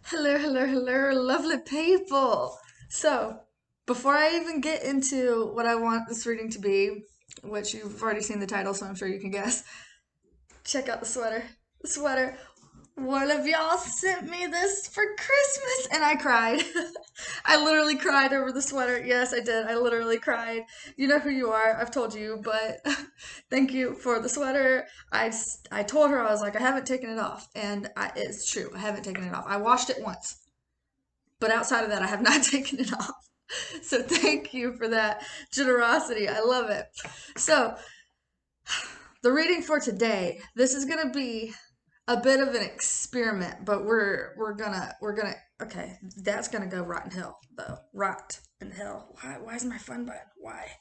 Hello, hello, hello, lovely people. So, before I even get into what I want this reading to be, which you've already seen the title, so I'm sure you can guess, check out the sweater. The sweater. One of y'all sent me this for Christmas, and I cried. I literally cried over the sweater. Yes, I did. I literally cried. You know who you are. I've told you, but thank you for the sweater. I told her, I was like, I haven't taken it off, and it's true. I haven't taken it off. I washed it once, but outside of that, I have not taken it off. So thank you for that generosity. I love it. So the reading for today, this is gonna be a bit of an experiment, but we're gonna okay, that's gonna go right in hell though. Right in hell. Why is my fun button? Why?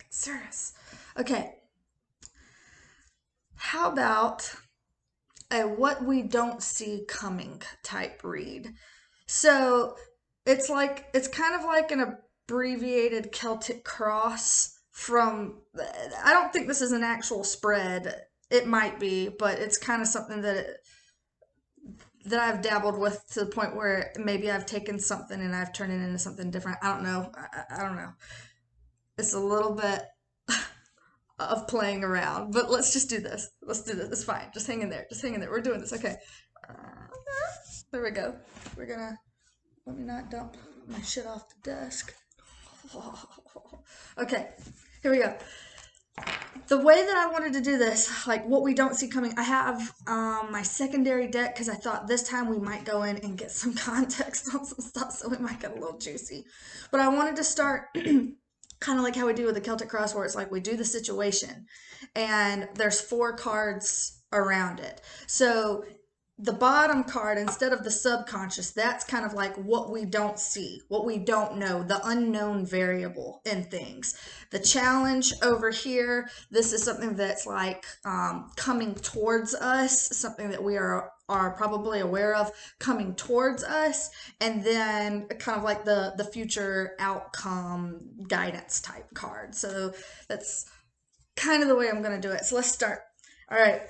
Serious. Okay. How about a what we don't see coming type read? So it's kind of like an abbreviated Celtic cross from, I don't think this is an actual spread. It might be, but it's kind of something that I've dabbled with to the point where maybe I've taken something and I've turned it into something different. I don't know. I don't know. It's a little bit of playing around, but let's just do this. Let's do this. It's fine. Just hang in there. Just hang in there. We're doing this. Okay. There we go. We're gonna let me not dump my shit off the desk. Okay, here we go. The way that I wanted to do this, like what we don't see coming, I have my secondary deck because I thought this time we might go in and get some context on some stuff, so it might get a little juicy. But I wanted to start kind of like how we do with the Celtic Cross, where it's like we do the situation and there's four cards around it. So the bottom card, instead of the subconscious, that's kind of like what we don't see, what we don't know, the unknown variable in things. The challenge over here, this is something that's like coming towards us, something that we are probably aware of coming towards us, and then kind of like the future outcome guidance type card. So that's kind of the way I'm going to do it. So let's start. All right.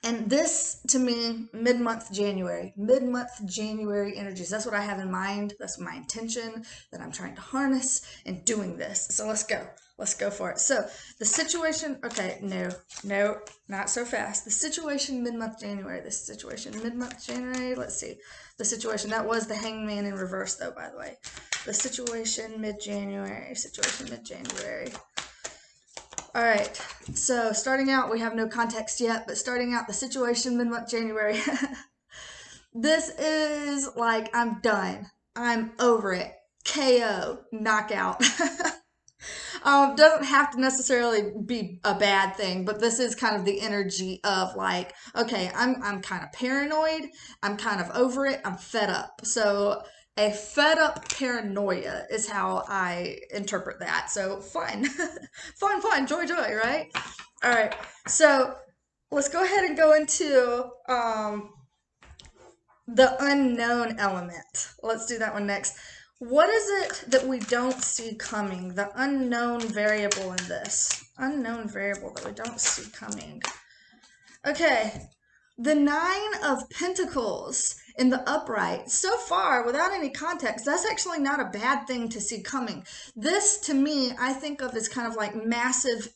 And this, to me, mid-month January energies. That's what I have in mind. That's my intention that I'm trying to harness in doing this. So let's go. Let's go for it. So the situation, okay, no, not so fast. The situation mid-month January. This situation mid-month January. Let's see. The situation, that was the hangman in reverse though, by the way. The situation mid-January. Situation mid-January. All right. So starting out, we have no context yet, but starting out the situation mid-month January. This is like I'm done. I'm over it. KO, knockout. Doesn't have to necessarily be a bad thing, but this is kind of the energy of like, okay, I'm kind of paranoid. I'm kind of over it. I'm fed up. So a fed up paranoia is how I interpret that. So fun, fun, joy, right? All right. So let's go ahead and go into the unknown element. Let's do that one next. What is it that we don't see coming? The unknown variable in this. Unknown variable that we don't see coming. Okay. The Nine of Pentacles in the upright. So far, without any context, that's actually not a bad thing to see coming. This, to me, I think of as kind of like massive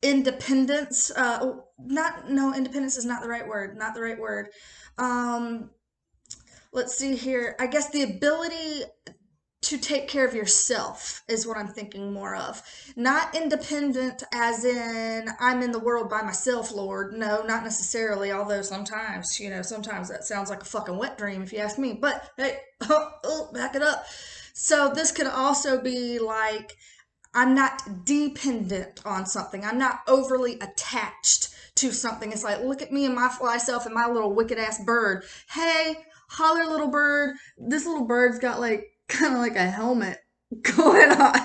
independence. Not no, independence is not the right word. Not the right word. Um, let's see here. I guess the ability to take care of yourself is what I'm thinking more of. Not independent as in I'm in the world by myself, Lord. No, not necessarily, although sometimes, sometimes that sounds like a fucking wet dream if you ask me. But hey, back it up. So this could also be like I'm not dependent on something. I'm not overly attached to something. It's like, look at me and my fly self and my little wicked ass bird. Hey, holler, little bird. This little bird's got like kind of like a helmet going on.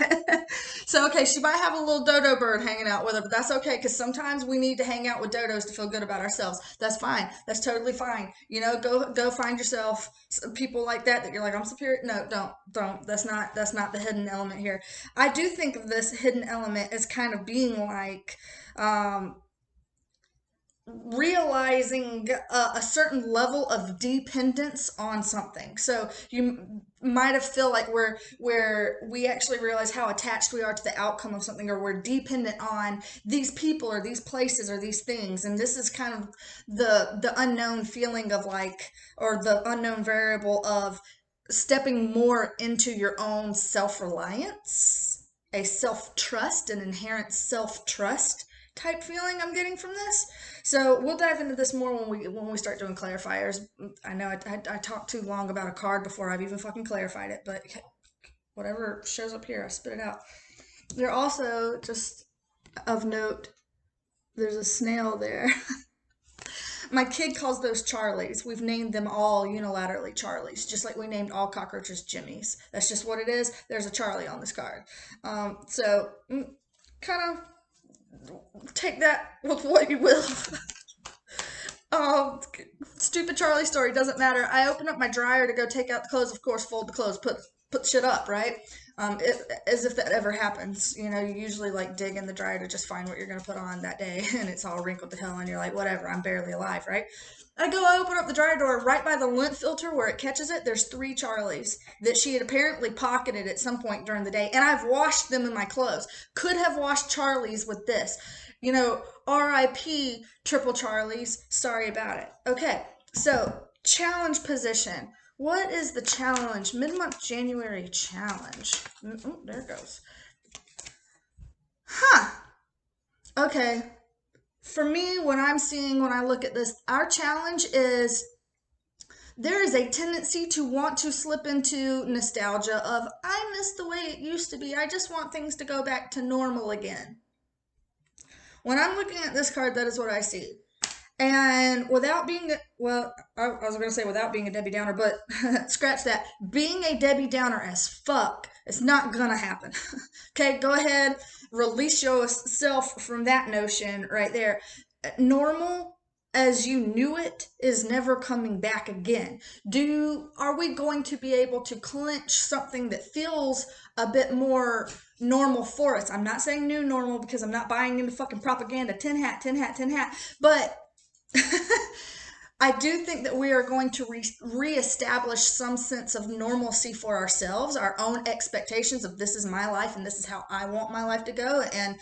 So, okay, she might have a little dodo bird hanging out with her, but that's okay because sometimes we need to hang out with dodos to feel good about ourselves. That's fine. That's totally fine. Go find yourself people like that you're like I'm superior. No, don't. That's not the hidden element here. I do think of this hidden element as kind of being like um, realizing a certain level of dependence on something. So you might have feel like where we actually realize how attached we are to the outcome of something, or we're dependent on these people or these places or these things. And this is kind of the unknown feeling of like, or the unknown variable of stepping more into your own self-reliance, a self-trust, an inherent self-trust type feeling I'm getting from this. So we'll dive into this more when we start doing clarifiers. I know I talked too long about a card before I've even fucking clarified it, but whatever shows up here, I spit it out. They're also, just of note, there's a snail there. My kid calls those Charlies. We've named them all unilaterally Charlies, just like we named all cockroaches Jimmies. That's just what it is. There's a Charlie on this card. So kind of take that with what you will. Oh, stupid Charlie story, doesn't matter. I open up my dryer to go take out the clothes, of course, fold the clothes, put shit up, right? As if that ever happens. You usually like dig in the dryer to just find what you're gonna put on that day, and it's all wrinkled to hell, and you're like, whatever, I'm barely alive, right? I open up the dryer door, right by the lint filter where it catches it, there's 3 Charlies that she had apparently pocketed at some point during the day, and I've washed them in my clothes. Could have washed Charlies with this. RIP triple Charlies. Sorry about it. Okay, so challenge position. What is the challenge? Mid-month January challenge. Oh, there it goes. Huh. Okay. For me, what I'm seeing when I look at this, our challenge is there is a tendency to want to slip into nostalgia of, I miss the way it used to be. I just want things to go back to normal again. When I'm looking at this card, that is what I see. And without being, well, I was going to say without being a Debbie Downer, but scratch that. Being a Debbie Downer as fuck, it's not going to happen. Okay, go ahead, release yourself from that notion right there. Normal as you knew it is never coming back again. Are we going to be able to clinch something that feels a bit more normal for us? I'm not saying new normal because I'm not buying into fucking propaganda. Tin hat, tin hat, tin hat. But I do think that we are going to reestablish some sense of normalcy for ourselves, our own expectations of this is my life and this is how I want my life to go, and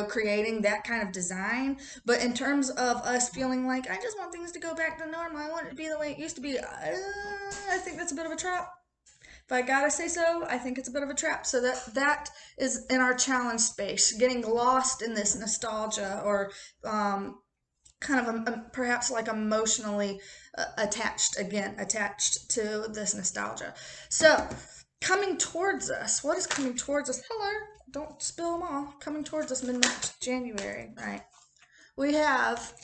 creating that kind of design. But in terms of us feeling like I just want things to go back to normal, I want it to be the way it used to be, I think that's a bit of a trap. If I gotta say so, I think it's a bit of a trap. So that is in our challenge space, getting lost in this nostalgia, or kind of perhaps like emotionally attached to this nostalgia. So coming towards us, what is coming towards us? Hello, don't spill them all. Coming towards us mid-month January, right? We have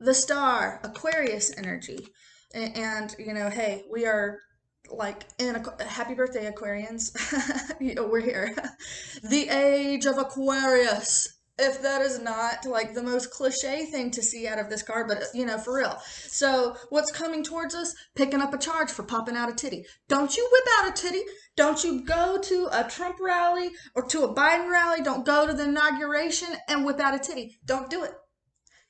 the star, Aquarius energy. And hey, we are like in a happy birthday, Aquarians. We're here. The age of Aquarius. If that is not like the most cliche thing to see out of this card, but for real. So what's coming towards us? Picking up a charge for popping out a titty. Don't you whip out a titty. Don't you go to a Trump rally or to a Biden rally. Don't go to the inauguration and whip out a titty. Don't do it.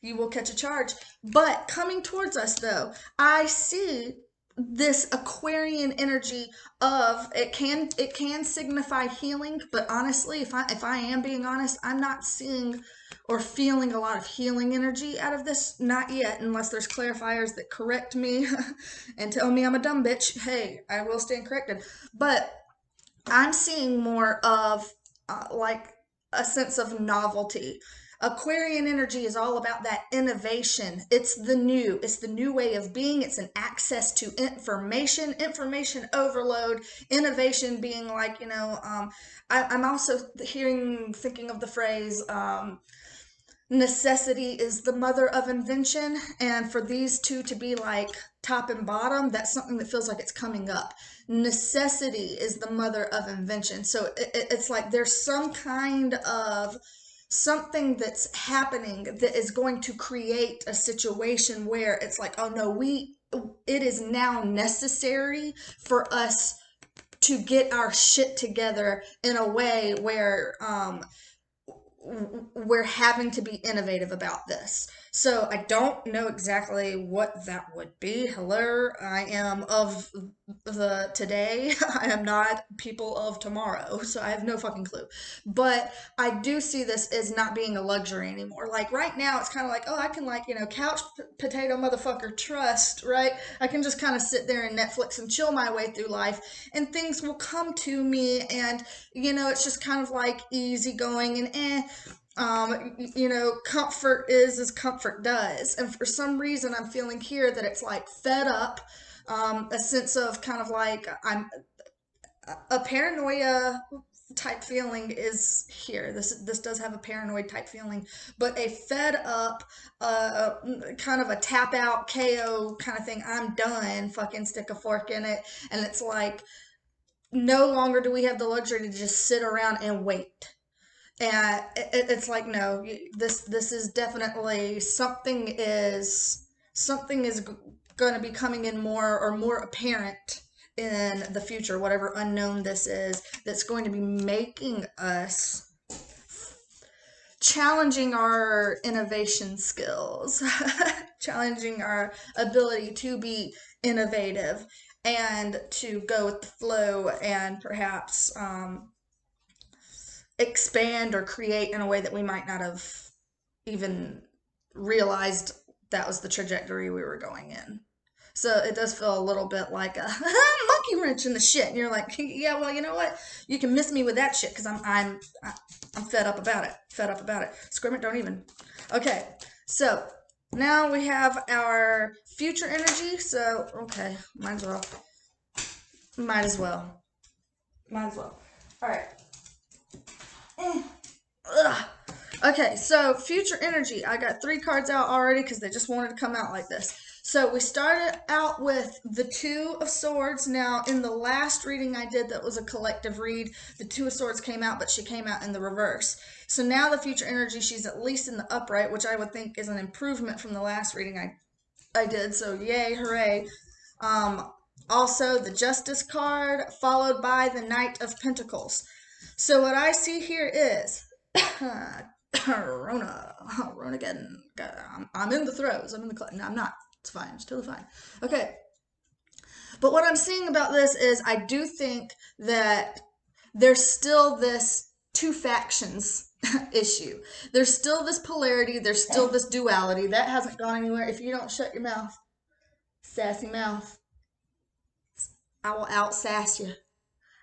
You will catch a charge. But coming towards us, though, I see this Aquarian energy of it can signify healing, but honestly, if I am being honest, I'm not seeing or feeling a lot of healing energy out of this, not yet, unless there's clarifiers that correct me and tell me I'm a dumb bitch. Hey, I will stand corrected. But I'm seeing more of like a sense of novelty. Aquarian energy is all about that innovation. It's the new way of being. It's an access to information overload, innovation being like, I'm also thinking of the phrase, necessity is the mother of invention. And for these two to be like top and bottom, that's something that feels like it's coming up. Necessity is the mother of invention. So it's like there's some kind of something that's happening that is going to create a situation where it's like, oh no, it is now necessary for us to get our shit together in a way where we're having to be innovative about this. So I don't know exactly what that would be. Hello, I am of the today. I am not people of tomorrow, so I have no fucking clue. But I do see this as not being a luxury anymore. Like right now, it's kind of like, oh, I can like, couch potato motherfucker trust, right? I can just kind of sit there and Netflix and chill my way through life, and things will come to me, and it's just kind of like easygoing and comfort is as comfort does. And for some reason, I'm feeling here that it's like fed up, a sense of kind of like a paranoia type feeling is here. This does have a paranoid type feeling, but a fed up, kind of a tap out KO kind of thing. I'm done. Fucking stick a fork in it, and it's like no longer do we have the luxury to just sit around and wait. And it's like no, this is definitely something is going to be coming in more apparent in the future, whatever unknown this is, that's going to be making us challenging our innovation skills, challenging our ability to be innovative and to go with the flow, and perhaps expand or create in a way that we might not have even realized that was the trajectory we were going in. So it does feel a little bit like a monkey wrench in the shit, and you're like, yeah, well, you know what? You can miss me with that shit because I'm fed up about it. Fed up about it. Scrim it, don't even. Okay, so now we have our future energy. So okay, might as well. Might as well. Might as well. All right. Ugh. Okay, so future energy. I got 3 cards out already because they just wanted to come out like this. So we started out with the Two of Swords. Now, in the last reading I did that was a collective read, the Two of Swords came out, but she came out in the reverse. So now the future energy, she's at least in the upright, which I would think is an improvement from the last reading I did. So yay, hooray. Also, the Justice card, followed by the Knight of Pentacles. So what I see here is Rona again. I'm in the throes. I'm in the clutch. No, I'm not. It's fine. It's totally fine. Okay. But what I'm seeing about this is I do think that there's still this two factions issue. There's still this polarity. There's still this duality. That hasn't gone anywhere. If you don't shut your mouth, sassy mouth, I will out sass you.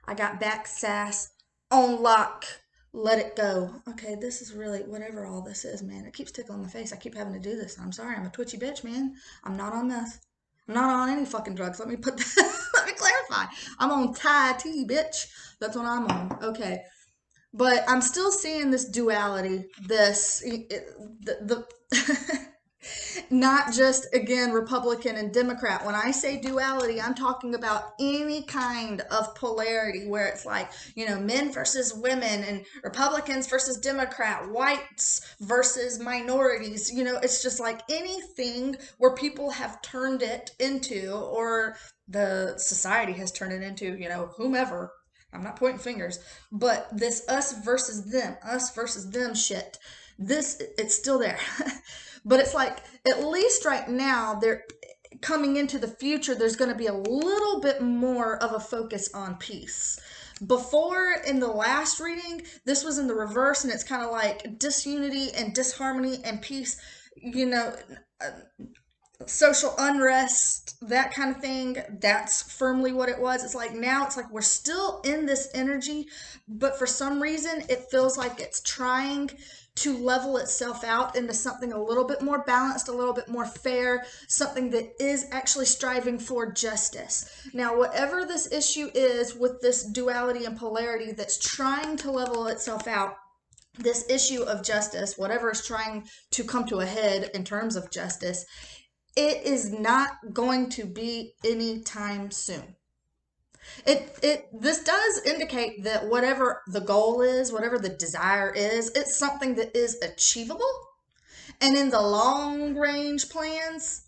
I got back sass on lock. Let it go. Okay, this is really whatever all this is, man. It keeps tickling my face. I keep having to do this. I'm sorry. I'm a twitchy bitch, man. I'm not on meth. I'm not on any fucking drugs. Let me put that, let me clarify. I'm on Thai tea, bitch. That's what I'm on. Okay. But I'm still seeing this duality, the not just again Republican and Democrat. When I say duality, I'm talking about any kind of polarity where it's like, men versus women, and Republicans versus Democrat, whites versus minorities. It's just like anything where people have turned it into, or the society has turned it into, whomever. I'm not pointing fingers, but this us versus them shit, it's still there. But it's like, at least right now, they're coming into the future, there's going to be a little bit more of a focus on peace. Before, in the last reading, this was in the reverse, and it's kind of like disunity and disharmony and peace, social unrest, that kind of thing. That's firmly what it was. It's like now it's like we're still in this energy, but for some reason it feels like it's trying to level itself out into something a little bit more balanced, a little bit more fair, something that is actually striving for justice. Now, whatever this issue is with this duality and polarity that's trying to level itself out, this issue of justice, whatever is trying to come to a head in terms of justice, it is not going to be anytime soon. This does indicate that whatever the goal is, whatever the desire is, it's something that is achievable. And in the long range plans,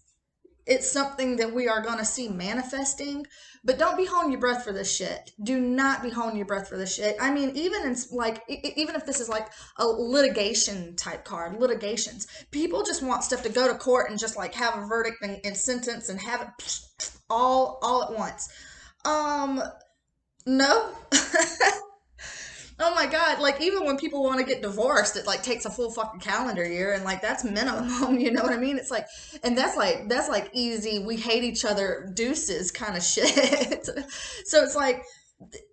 it's something that we are going to see manifesting. But don't be holding your breath for this shit. Do not be holding your breath for this shit. I mean, even in like, even if this is like a litigation type card, litigations, people just want stuff to go to court and just like have a verdict and sentence and have it all at once. No. Oh my God. Like, even when people want to get divorced, it like takes a full fucking calendar year, and like that's minimum, you know what I mean? It's like, and that's like easy, we hate each other deuces kind of shit. So it's like,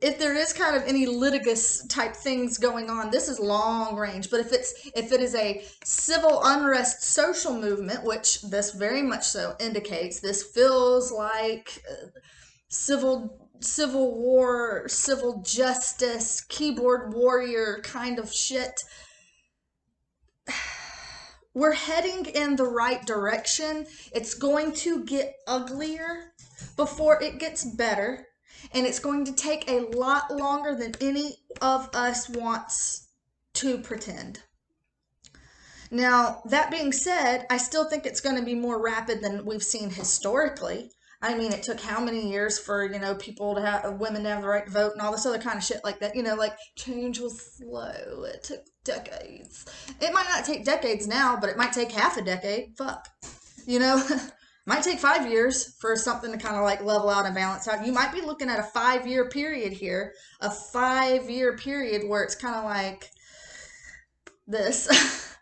if there is kind of any litigious type things going on, this is long range. But if it is a civil unrest social movement, which this very much so indicates, this feels like civil war, civil justice, keyboard warrior kind of shit. We're heading in the right direction. It's going to get uglier before it gets better, and it's going to take a lot longer than any of us wants to pretend. Now, that being said, I still think it's going to be more rapid than we've seen historically. I mean, it took how many years for, people to have, women to have the right to vote and all this other kind of shit like that. Like, change was slow. It took decades. It might not take decades now, but it might take half a decade. Fuck. Might take 5 years for something to kind of like level out and balance out. You might be looking at a 5-year period here, a 5-year period where it's kind of like this,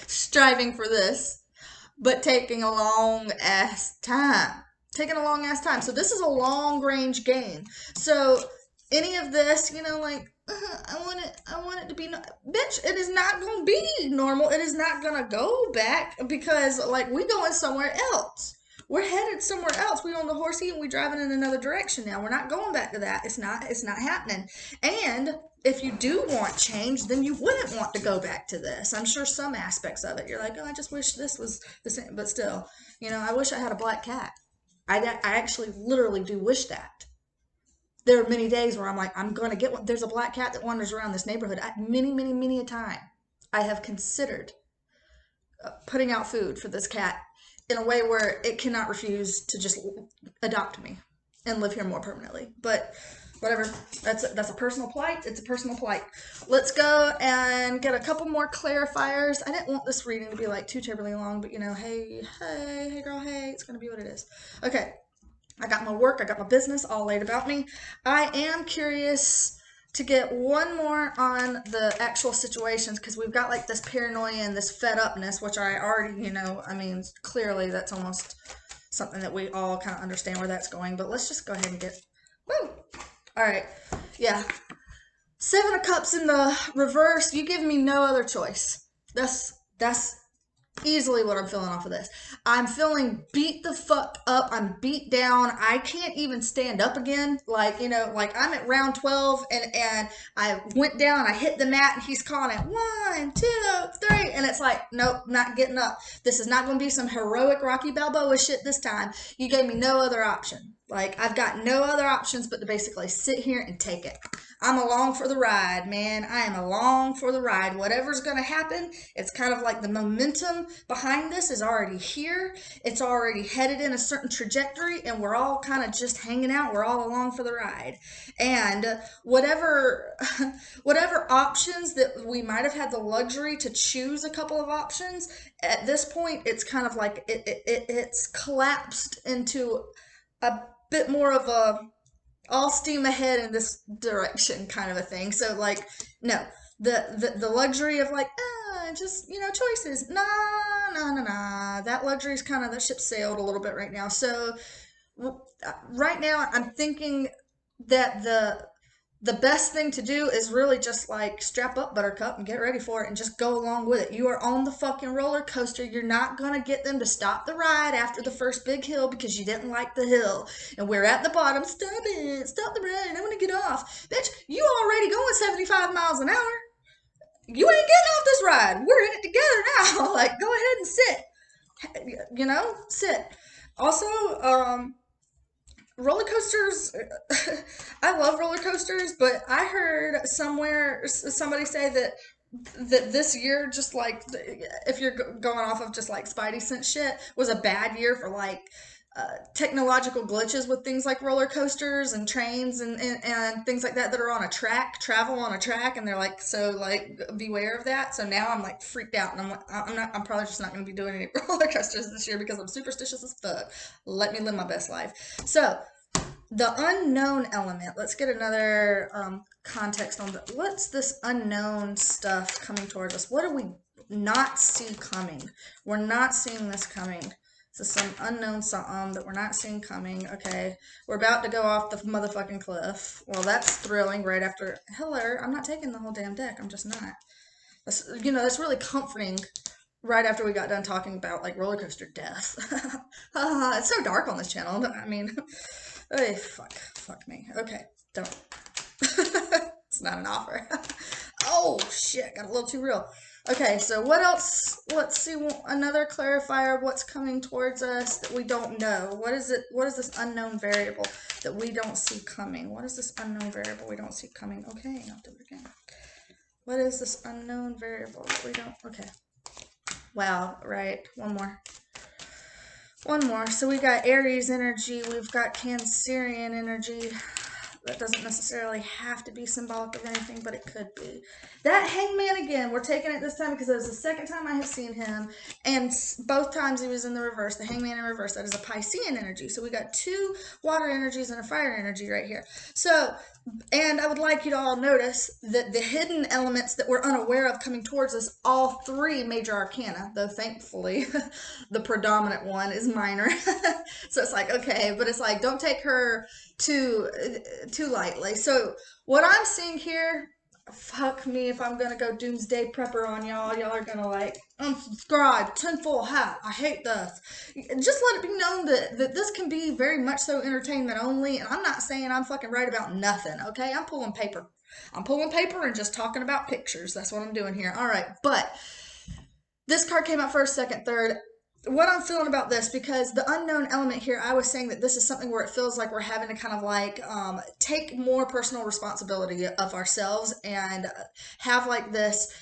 striving for this, but taking a long ass time. So this is a long range game. So any of this, I want it to be, bitch, it is not going to be normal. It is not going to go back because like we going somewhere else. We're headed somewhere else. We on the horsey and we driving in another direction now. We're not going back to that. It's not happening. And if you do want change, then you wouldn't want to go back to this. I'm sure some aspects of it, you're like, oh, I just wish this was the same. But still, I wish I had a black cat. I actually literally do wish that. There are many days where I'm like, I'm going to get one. There's a black cat that wanders around this neighborhood. Many a time, I have considered putting out food for this cat in a way where it cannot refuse to just adopt me and live here more permanently. But whatever, that's a personal plight. It's a personal plight. Let's go and get a couple more clarifiers. I didn't want this reading to be like too terribly long, but hey girl, hey, it's gonna be what it is. Okay, I got my work, I got my business all laid about me. I am curious to get one more on the actual situations, because we've got like this paranoia and this fed upness, which I already, clearly that's almost something that we all kind of understand where that's going. But let's just go ahead and get, woo! All right, yeah. 7 of Cups in the reverse. You give me no other choice. That's easily what I'm feeling off of this. I'm feeling beat the fuck up. I'm beat down. I can't even stand up again. Like, like I'm at round 12 and I went down, I hit the mat, and he's calling it 1, 2, 3. And it's like, nope, not getting up. This is not going to be some heroic Rocky Balboa shit this time. You gave me no other option. Like, I've got no other options but to basically sit here and take it. I'm along for the ride, man. I am along for the ride. Whatever's going to happen, it's kind of like the momentum behind this is already here. It's already headed in a certain trajectory, and we're all kind of just hanging out. We're all along for the ride. And whatever options that we might have had the luxury to choose a couple of options, at this point, it's kind of like it's collapsed into a bit more of a all steam ahead in this direction kind of a thing. So like, no, the luxury of like, just, choices. Nah. That luxury's kind of, that ship sailed a little bit right now. So right now I'm thinking that the best thing to do is really just like strap up, Buttercup, and get ready for it and just go along with it. You are on the fucking roller coaster. You're not going to get them to stop the ride after the first big hill because you didn't like the hill. And we're at the bottom. Stop it. Stop the ride. I want to get off. Bitch, you already going 75 miles an hour. You ain't getting off this ride. We're in it together now. Like, go ahead and sit. Sit. Also, roller coasters, I love roller coasters, but I heard somewhere somebody say that that this year, just like if you're going off of just like Spidey sense shit, was a bad year for like technological glitches with things like roller coasters and trains and things like that are on a track, travel on a track, and they're like, so like beware of that. So now I'm like freaked out, and I'm like, I'm probably just not going to be doing any roller coasters this year because I'm superstitious as fuck. Let me live my best life. So the unknown element, let's get another context on what's this unknown stuff coming towards us. What do we not see coming? We're not seeing this coming. So some unknown something that we're not seeing coming. Okay, we're about to go off the motherfucking cliff. Well, that's thrilling right after. Hello, I'm not taking the whole damn deck. I'm just not. That's, you know, that's really comforting right after we got done talking about like roller coaster death. It's so dark on this channel. I mean, hey, fuck me. Okay, don't. It's not an offer. Oh shit, got a little too real. Okay, so what else? Let's see another clarifier of what's coming towards us that we don't know. What is it? What is this unknown variable that we don't see coming? What is this unknown variable we don't see coming? Okay, I'll do it again. What is this unknown variable that we don't? Okay. Wow, right. One more. One more. So we got Aries energy, we've got Cancerian energy. That doesn't necessarily have to be symbolic of anything, but it could be. That Hangman again, we're taking it this time because it was the second time I have seen him, and both times he was in the reverse, the Hangman in reverse. That is a Piscean energy. So we got two water energies and a fire energy right here. So, and I would like you to all notice that the hidden elements that we're unaware of coming towards us, all three major arcana, though thankfully the predominant one is minor. So it's like, okay, but it's like, don't take her too lightly. So what I'm seeing here, fuck me if I'm gonna go doomsday prepper on y'all. Y'all are gonna like unsubscribe, tinfoil hat. I hate this. Just let it be known that this can be very much so entertainment only, and I'm not saying I'm fucking right about nothing. Okay, I'm pulling paper. I'm pulling paper and just talking about pictures. That's what I'm doing here. All right, but this card came out first, second, third. What I'm feeling about this, because the unknown element here, I was saying that this is something where it feels like we're having to kind of like take more personal responsibility of ourselves and have like this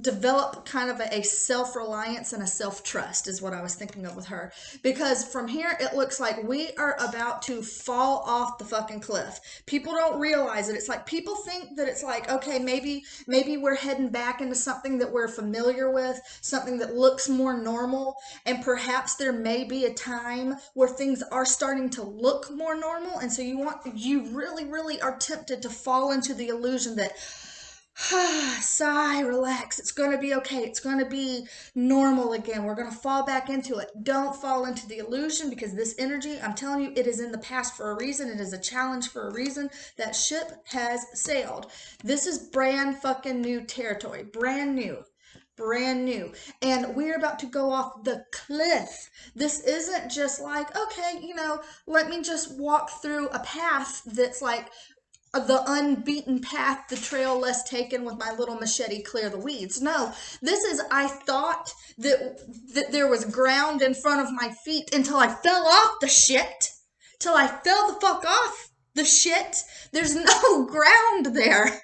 develop kind of a self-reliance and a self-trust is what I was thinking of with her, because from here it looks like we are about to fall off the fucking cliff. People don't realize it. It's like people think that it's like, okay, maybe we're heading back into something that we're familiar with, something that looks more normal, and perhaps there may be a time where things are starting to look more normal, and so you really are tempted to fall into the illusion that sigh, relax, it's going to be okay, it's going to be normal again, we're going to fall back into it. Don't fall into the illusion, because this energy, I'm telling you, it is in the past for a reason. It is a challenge for a reason. That ship has sailed. This is brand fucking new territory, brand new, and we're about to go off the cliff. This isn't just like, okay, you know, let me just walk through a path that's like the unbeaten path, the trail less taken, with my little machete clear the weeds. No, this is, I thought that there was ground in front of my feet until I fell off the shit. Till I fell the fuck off the shit. There's no ground there.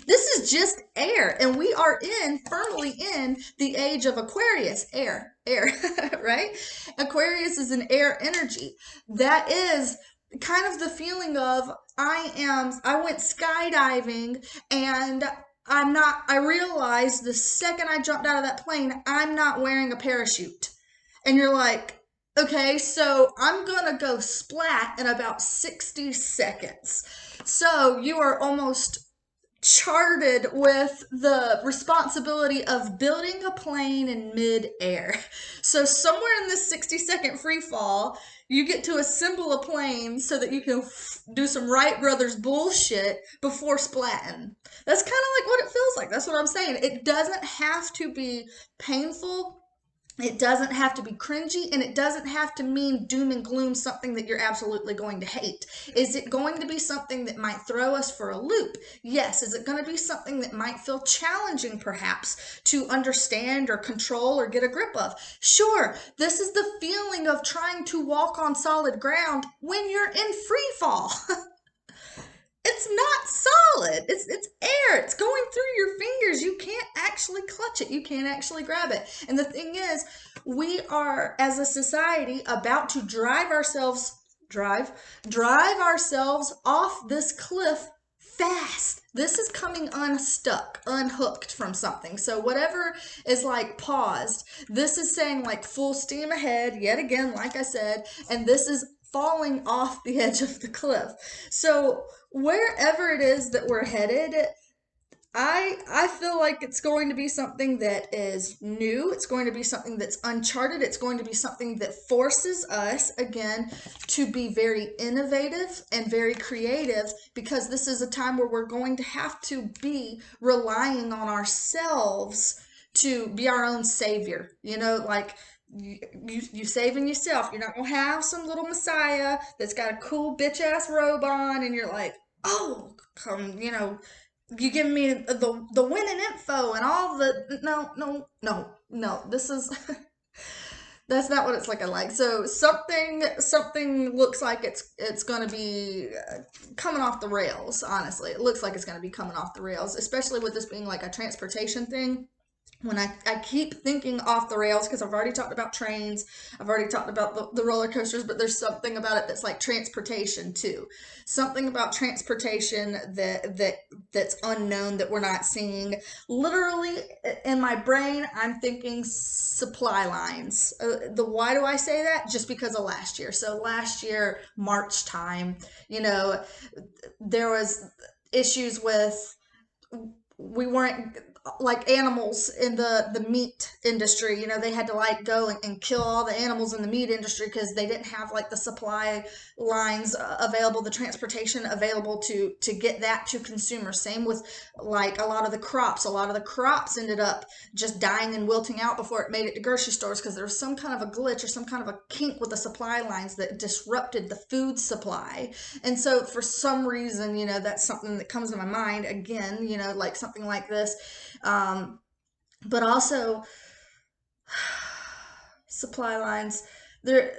This is just air, and we are firmly in the age of Aquarius. Air, right? Aquarius is an air energy. That is kind of the feeling of I went skydiving, and I realized the second I jumped out of that plane, I'm not wearing a parachute. And you're like, okay, so I'm gonna go splat in about 60 seconds. So you are almost charted with the responsibility of building a plane in mid-air. So somewhere in this 60-second free fall, you get to assemble a plane so that you can do some Wright Brothers bullshit before splatting. That's kind of like what it feels like. That's what I'm saying. It doesn't have to be painful. It doesn't have to be cringy, and it doesn't have to mean doom and gloom, something that you're absolutely going to hate. Is it going to be something that might throw us for a loop? Yes. Is it going to be something that might feel challenging, perhaps, to understand or control or get a grip of? Sure. This is the feeling of trying to walk on solid ground when you're in free fall. it's not solid. It's air. It's going through your fingers. You can't actually clutch it. You can't actually grab it. And the thing is, we are, as a society, about to drive ourselves off this cliff fast. This is coming unstuck, unhooked from something. So whatever is like paused, this is saying like full steam ahead, yet again, like I said, and this is falling off the edge of the cliff. So wherever it is that we're headed, I feel like it's going to be something that is new. It's going to be something that's uncharted. It's going to be something that forces us, again, to be very innovative and very creative, because this is a time where we're going to have to be relying on ourselves to be our own savior. You know, like you saving yourself. You're not going to have some little messiah that's got a cool bitch ass robe on and you're like, oh, come, you know, you give me the winning info and all the no, this is that's not what it's looking like. So something looks like it's going to be coming off the rails. Honestly, it looks like it's going to be coming off the rails, especially with this being like a transportation thing. When I keep thinking off the rails, because I've already talked about trains, I've already talked about the roller coasters, but there's something about it that's like transportation too. Something about transportation that's unknown, that we're not seeing. Literally in my brain, I'm thinking supply lines. Why do I say that? Just because of last year. So last year, March time, you know, there was issues with, we weren't, like animals in the meat industry, you know, they had to like go and kill all the animals in the meat industry because they didn't have like the supply lines available, the transportation available to get that to consumers. Same with like a lot of the crops ended up just dying and wilting out before it made it to grocery stores, because there was some kind of a glitch or some kind of a kink with the supply lines that disrupted the food supply. And so for some reason, you know, that's something that comes to my mind again, you know, like something like this. But also supply lines, there,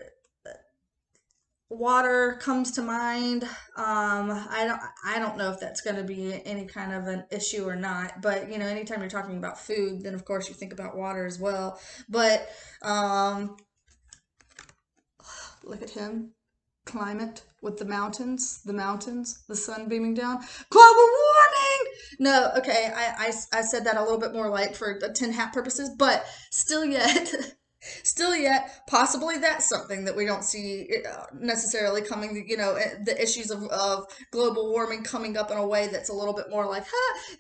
water comes to mind. I don't know if that's going to be any kind of an issue or not, but you know, anytime you're talking about food, then of course you think about water as well. But look at him. Climate with the mountains, the sun beaming down, global warming. No, okay, I said that a little bit more like for tin hat purposes, but still yet, possibly that's something that we don't see necessarily coming, you know, the issues of global warming coming up in a way that's a little bit more like,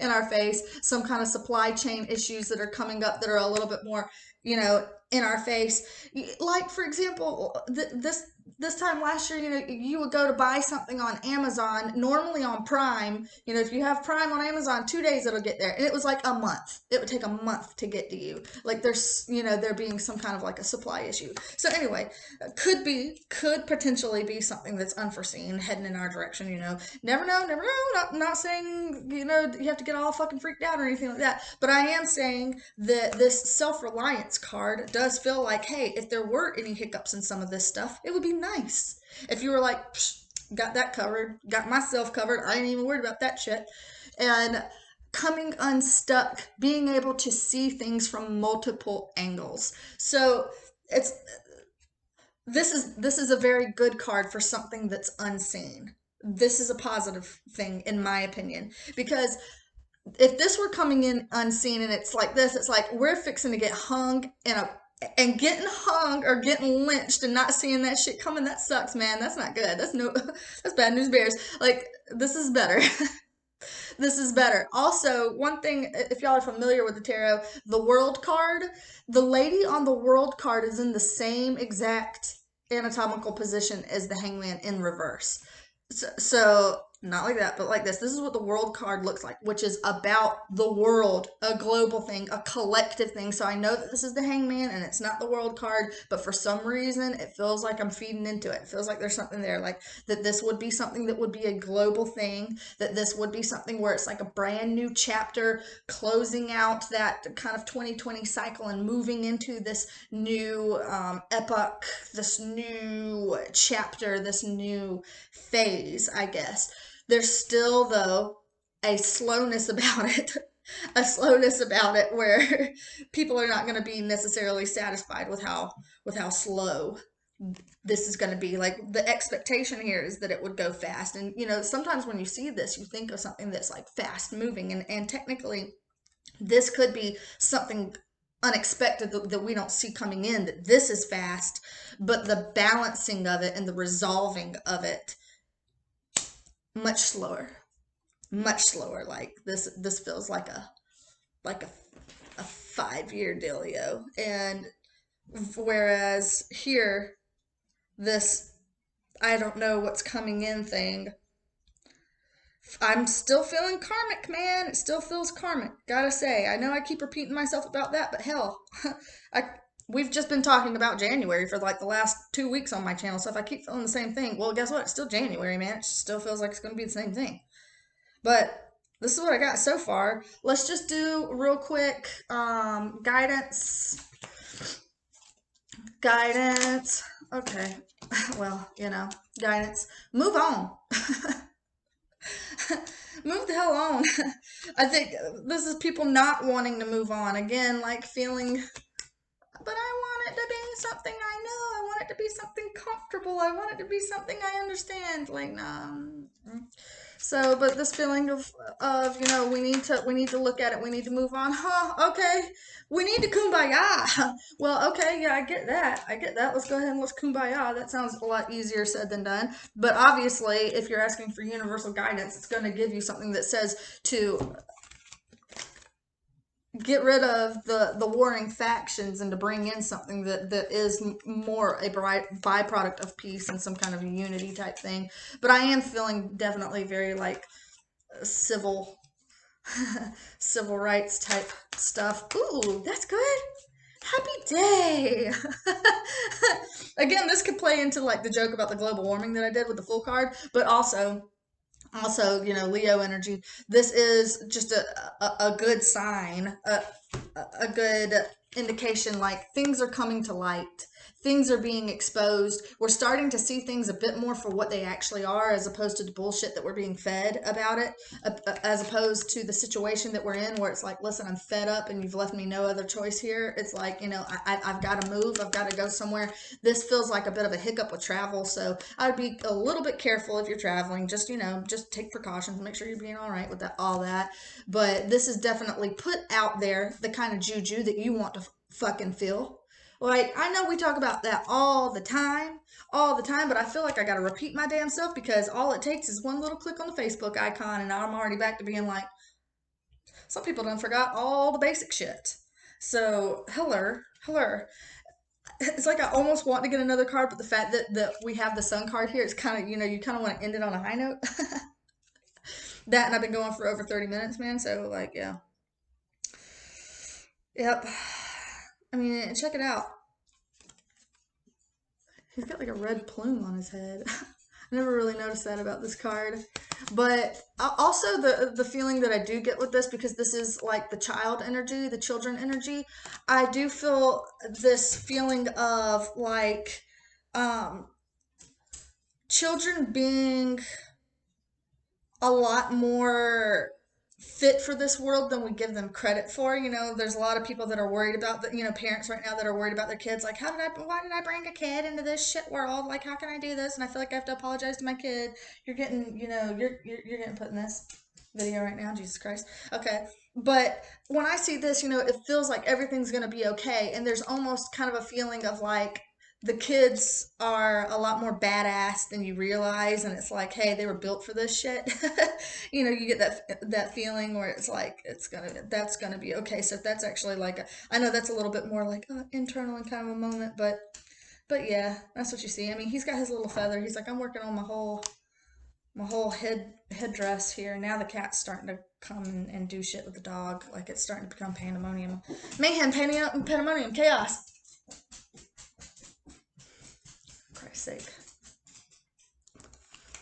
in our face, some kind of supply chain issues that are coming up that are a little bit more, you know, in our face. Like, for example, this time last year, you know, you would go to buy something on Amazon, normally on Prime. You know, if you have Prime on Amazon, 2 days it'll get there. And it was like a month. It would take a month to get to you. Like there's, you know, there being some kind of like a supply issue. So anyway, could potentially be something that's unforeseen heading in our direction, you know. Never know. Not saying, you know, you have to get all fucking freaked out or anything like that. But I am saying that this self-reliance card does feel like, hey, if there were any hiccups in some of this stuff, it would be nice if you were like, got that covered, got myself covered, I ain't even worried about that shit. And coming unstuck, being able to see things from multiple angles. So it's this is a very good card for something that's unseen. This is a positive thing in my opinion, because if this were coming in unseen and it's like this, it's like we're fixing to get hung and getting hung or getting lynched and not seeing that shit coming. That sucks, man. That's not good. That's bad news bears. Like, this is better. This is better. Also, one thing, if y'all are familiar with the tarot, the world card, the lady on the world card is in the same exact anatomical position as the hangman in reverse. So not like that, but like this. This is what the world card looks like, which is about the world, a global thing, a collective thing. So I know that this is the hangman and it's not the world card, but for some reason it feels like I'm feeding into it. It feels like there's something there, like that this would be something that would be a global thing, that this would be something where it's like a brand new chapter closing out that kind of 2020 cycle and moving into this new epoch, this new chapter, this new phase, I guess. There's still, though, a slowness about it. A slowness about it where people are not going to be necessarily satisfied with how slow this is going to be. Like, the expectation here is that it would go fast. And sometimes when you see this, you think of something that's like fast moving, and technically this could be something unexpected that we don't see coming in, that this is fast, but the balancing of it and the resolving of it much slower. Much slower. Like, this feels like a 5-year dealio. And whereas here, this I don't know what's coming in thing, I'm still feeling karmic, man. It still feels karmic, gotta say. I know I keep repeating myself about that, but hell, we've just been talking about January for like the last 2 weeks on my channel, so if I keep feeling the same thing, well, guess what? It's still January, man. It still feels like it's gonna be the same thing. But this is what I got so far. Let's just do real quick guidance. Guidance. Okay. Well, guidance. Move on. Move the hell on. I think this is people not wanting to move on. Again, like feeling, but I want it to be something I know. I want it to be something comfortable. I want it to be something I understand. Like, nah. So, but this feeling of we need to look at it. We need to move on. Huh? Okay. We need to kumbaya. Well, okay, yeah, I get that. Let's go ahead and let's kumbaya. That sounds a lot easier said than done. But obviously, if you're asking for universal guidance, it's going to give you something that says to get rid of the warring factions and to bring in something that is more a byproduct of peace and some kind of a unity type thing. But I am feeling definitely very like civil rights type stuff. Ooh, that's good. Happy day. Again, this could play into like the joke about the global warming that I did with the full card, but also, Leo energy. This is just a good sign, a good indication, like things are coming to light. Things are being exposed. We're starting to see things a bit more for what they actually are, as opposed to the bullshit that we're being fed about it, as opposed to the situation that we're in where it's like, listen, I'm fed up and you've left me no other choice here. It's like, I've got to move. I've got to go somewhere. This feels like a bit of a hiccup with travel. So I'd be a little bit careful if you're traveling. Just, just take precautions. Make sure you're being all right with all that. But this is definitely put out there the kind of juju that you want to fucking feel. Like, I know we talk about that all the time, but I feel like I gotta repeat my damn self, because all it takes is one little click on the Facebook icon and I'm already back to being like, some people done forgot all the basic shit. So, hello. It's like I almost want to get another card, but the fact that we have the sun card here, it's kind of, you kind of want to end it on a high note. That, and I've been going for over 30 minutes, man, so, like, yeah. Yep. I mean, check it out. He's got like a red plume on his head. I never really noticed that about this card. But also the feeling that I do get with this, because this is like the child energy, the children energy, I do feel this feeling of like children being a lot more fit for this world than we give them credit for. There's a lot of people that are worried about parents right now that are worried about their kids, like, why did I bring a kid into this shit world? Like, how can I do this? And I feel like I have to apologize to my kid. You're getting, you're getting put in this video right now. Jesus Christ. Okay. But when I see this, it feels like everything's going to be okay. And there's almost kind of a feeling of like, the kids are a lot more badass than you realize, and it's like, hey, they were built for this shit. You get that feeling where it's like that's gonna be okay. So if that's actually like I know that's a little bit more like internal and kind of a moment, but yeah, that's what you see. I mean, he's got his little feather. He's like, I'm working on my whole headdress here. Now the cat's starting to come and do shit with the dog. Like, it's starting to become pandemonium, mayhem, pandemonium, chaos. Christ's sake.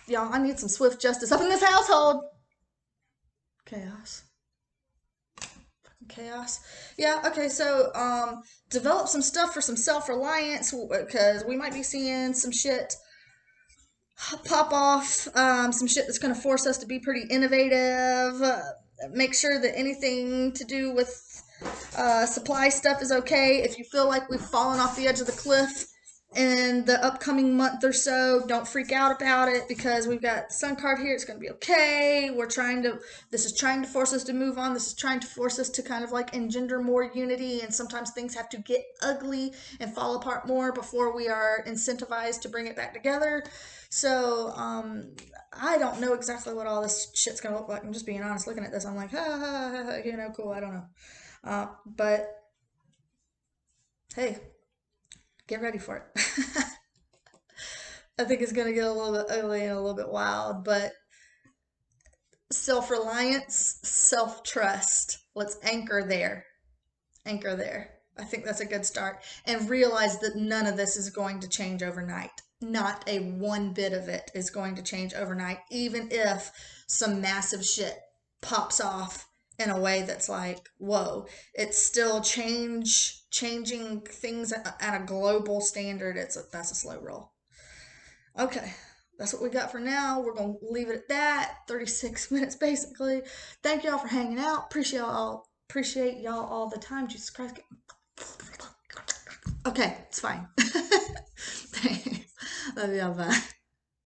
Y'all, I need some swift justice up in this household. Chaos. Chaos. Yeah, okay, so develop some stuff for some self-reliance, because we might be seeing some shit pop off some shit that's going to force us to be pretty innovative. Make sure that anything to do with supply stuff is okay. If you feel like we've fallen off the edge of the cliff in the upcoming month or so, don't freak out about it because we've got Sun card here. It's going to be okay. This is trying to force us to move on. This is trying to force us to kind of like engender more unity. And sometimes things have to get ugly and fall apart more before we are incentivized to bring it back together. So, I don't know exactly what all this shit's going to look like. I'm just being honest looking at this. I'm like, cool. I don't know. But hey, get ready for it. I think it's going to get a little bit ugly and a little bit wild, but self reliance, self trust. Let's anchor there. Anchor there. I think that's a good start. And realize that none of this is going to change overnight. Not a one bit of it is going to change overnight, even if some massive shit pops off in a way that's like, whoa, it's still changing things at a global standard. That's a slow roll. Okay, that's what we got for now. We're gonna leave it at that. 36 minutes basically. Thank y'all for hanging out. Appreciate y'all all the time. Jesus Christ. Okay, it's fine. Thanks. Love y'all. Bye.